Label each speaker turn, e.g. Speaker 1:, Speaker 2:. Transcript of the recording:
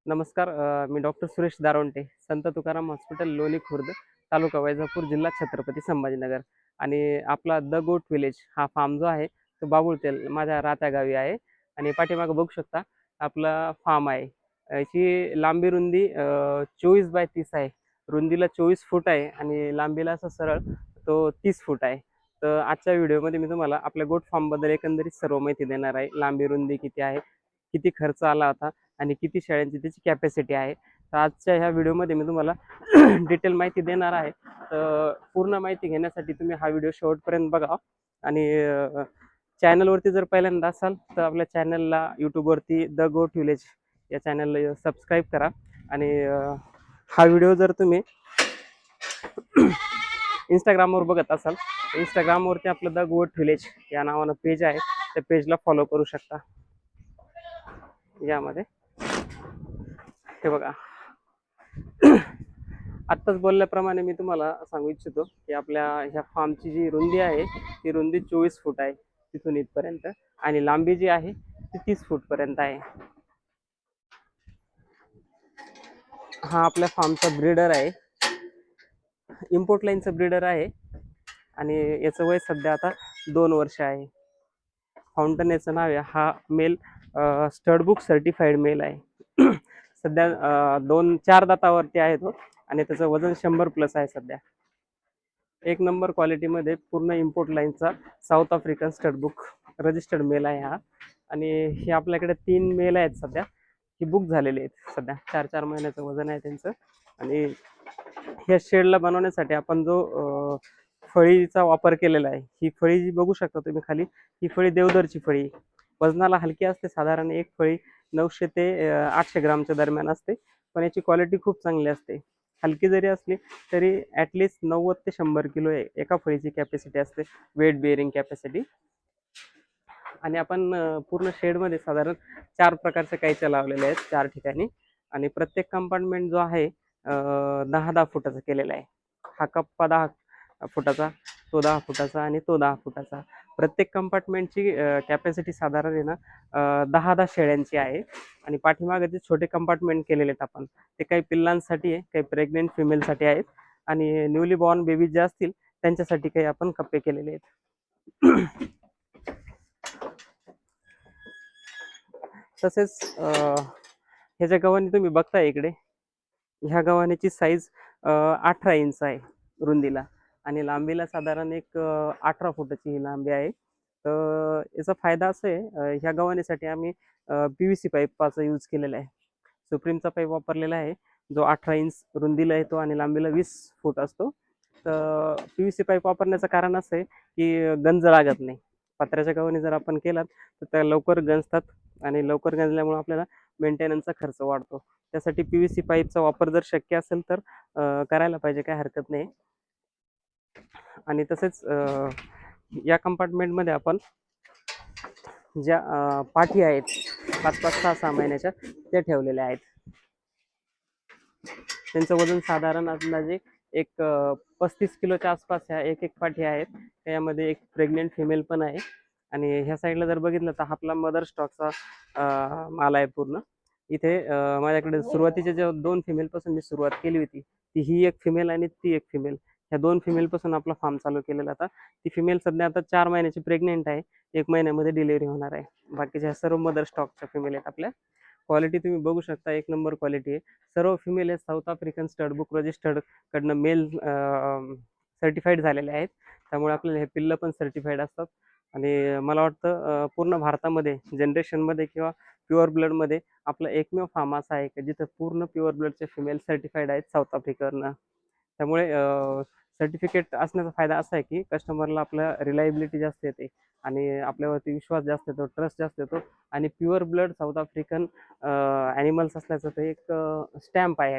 Speaker 1: नमस्कार. मी डॉक्टर सुरेश दारोंटे, संत तुकाराम हॉस्पिटल, लोणी खुर्द, तालुका वैजापूर, जिल्हा छत्रपती संभाजीनगर. आणि आपला द गोट विलेज हा फार्म जो आहे तो बाबुळतेल माझ्या राहत्या गावी आहे. आणि पाठीमागं बघू शकता आपला फार्म आहे. याची लांबी रुंदी 24 बाय 30 आहे. रुंदीला 24 फूट आहे आणि लांबीला असं सरळ तो 30 फूट आहे. तर आजच्या व्हिडिओमध्ये मी तुम्हाला आपल्या गोट फार्मबद्दल एकंदरीत सर्व माहिती देणार आहे. लांबी रुंदी किती आहे, किती खर्च आला होता आणि किती शेळ्यांची त्याची कॅपॅसिटी आहे. तर आजच्या ह्या व्हिडिओमध्ये मी तुम्हाला डिटेल माहिती देणार आहे. तर पूर्ण माहिती घेण्यासाठी तुम्ही हा व्हिडिओ शेवटपर्यंत बघा. आणि चॅनलवरती जर पहिल्यांदा असाल तर आपल्या चॅनलला यूट्यूबवरती द गोट विलेज या चॅनलला सबस्क्राईब करा. आणि हा व्हिडिओ जर तुम्ही इंस्टाग्रामवर बघत असाल तर इंस्टाग्रामवरती आपलं द गोट विलेज या नावानं पेज आहे, त्या पेजला फॉलो करू शकता. यामध्ये हे बघा, आत्ताच बोलल्याप्रमाणे मी तुम्हाला सांगू इच्छितो की आपल्या ह्या फार्मची जी रुंदी आहे ती रुंदी 24 फूट आहे तिथून इथपर्यंत, आणि लांबी जी आहे ती 30 फूट पर्यंत आहे. हा आपल्या फार्मचा ब्रीडर आहे, इम्पोर्ट लाईनचा ब्रीडर आहे. आणि याचं वय सध्या आता 2 वर्ष आहे. फाउंटन याचं नाव आहे. हा मेल स्टडबुक सर्टिफाईड मेल आहे. सध्या 4 दातावरती आहे तो, आणि त्याचं वजन 100+ आहे सध्या. एक नंबर क्वालिटीमध्ये पूर्ण इम्पोर्ट लाईनचा साऊथ आफ्रिकन स्टडबुक रजिस्टर्ड मेल आहे हा. आणि हे आपल्याकडे 3 मेल आहेत सध्या, ही बुक झालेले आहेत सध्या. 4-4 महिन्याचं वजन आहे त्यांचं. आणि ह्या शेडला बनवण्यासाठी आपण जो फळीचा वापर केलेला आहे, ही फळी जी बघू शकता तुम्ही खाली, ही फळी देवदरची फळी. वजनाला हलकी असते, साधारण एक फळी 900 ते 800 ग्रामच्या दरम्यान असते. पण याची क्वालिटी खूप चांगली असते. हलकी जरी असली तरी ॲटलिस्ट 90 ते 100 किलो एका फळीची कॅपॅसिटी असते, वेट बेअरिंग कॅपॅसिटी. आणि आपण पूर्ण शेडमध्ये साधारण 4 प्रकारच्या कैच्या लावलेल्या आहेत 4 ठिकाणी. आणि प्रत्येक कंपार्टमेंट जो आहे 10-10 फुटाचा केलेला आहे. हा कप्पा 10 फुटाचा, तो 10 फुटाचा आणि तो 10 फुटाचा. प्रत्येक कंपार्टमेंटची कॅपॅसिटी साधारण आहे ना 10-10 शेळ्यांची आहे. आणि पाठीमागे जे छोटे कंपार्टमेंट केलेले आहेत आपण, ते काही पिल्लांसाठी आहे, काही प्रेग्नेंट फिमेलसाठी आहेत, आणि न्यूली बॉर्न बेबी जे असतील त्यांच्यासाठी काही आपण कप्पे केलेले आहेत. तसेच ह्याच्या गव्हाणी तुम्ही बघता इकडे, ह्या गव्हाणीची साईज 18 इंच आहे रुंदीला, आणि लांबीला साधारण एक 18 फुटाची ही लांबी आहे. तर याचा फायदा असा आहे, ह्या गव्हाणीसाठी आम्ही PVC पाईपाचा यूज केलेला आहे. सुप्रीमचा पाईप वापरलेला आहे, जो 18 इंच रुंदीला येतो आणि लांबीला 20 फूट असतो. तर PVC पाईप वापरण्याचं कारण असं आहे की गंज लागत नाही. पत्र्याच्या गव्हाणी जर आपण केलात तर त्या लवकर गंजतात, आणि लवकर गंजल्यामुळे आपल्याला मेंटेनन्सचा खर्च वाढतो. त्यासाठी PVC पाईपचा वापर जर शक्य असेल तर करायला पाहिजे, काय हरकत नाही. आणि तसेच या कंपार्टमेंटमध्ये आपण ज्या पाठी आहेत 5-5, 6-6 महिन्याच्या, त्या ठेवलेल्या आहेत. त्यांचं वजन साधारण अंदाजे एक 35 किलोच्या आसपास ह्या एक पाठी आहेत. त्यामध्ये एक प्रेग्नेंट फिमेल पण आहे. आणि ह्या साईडला जर बघितलं तर आपला मदर स्टॉकचा माल आहे पूर्ण. इथे माझ्याकडे सुरुवातीच्या ज्या 2 फिमेलपासून मी सुरुवात केली होती, ती ही एक फिमेल आणि ती एक फिमेल, ह्या 2 फिमेलपासून आपला फार्म चालू केलेला होता. ती फिमेल सध्या आता 4 महिन्याची प्रेग्नेंट आहे, 1 महिन्यामध्ये डिलिव्हरी होणार आहे. बाकीच्या सर्व मदर स्टॉकच्या फिमेल आहेत आपल्या. क्वालिटी तुम्ही बघू शकता, एक नंबर क्वालिटी आहे. सर्व फिमेल हे साऊथ आफ्रिकन स्टडबुक रजिस्टर्ड कडनं मेल सर्टिफाईड झालेले आहेत. त्यामुळे आपल्याला हे पिल्लं पण सर्टिफाईड असतात. आणि मला वाटतं पूर्ण भारतामध्ये जनरेशनमध्ये किंवा प्युअर ब्लडमध्ये आपला एकमेव फार्म असा आहे की जिथं पूर्ण प्युअर ब्लडचे फिमेल सर्टिफाईड आहेत साऊथ आफ्रिकनं. त्यामुळे सर्टिफिकेट असण्याचा फायदा असा आहे की कस्टमरला आपल्या रिलायबिलिटी जास्त येते, आणि आपल्यावरती विश्वास जास्त येतो, ट्रस्ट जास्त येतो. आणि pure blood south African animals असल्याचं ते एक स्टॅम्प आहे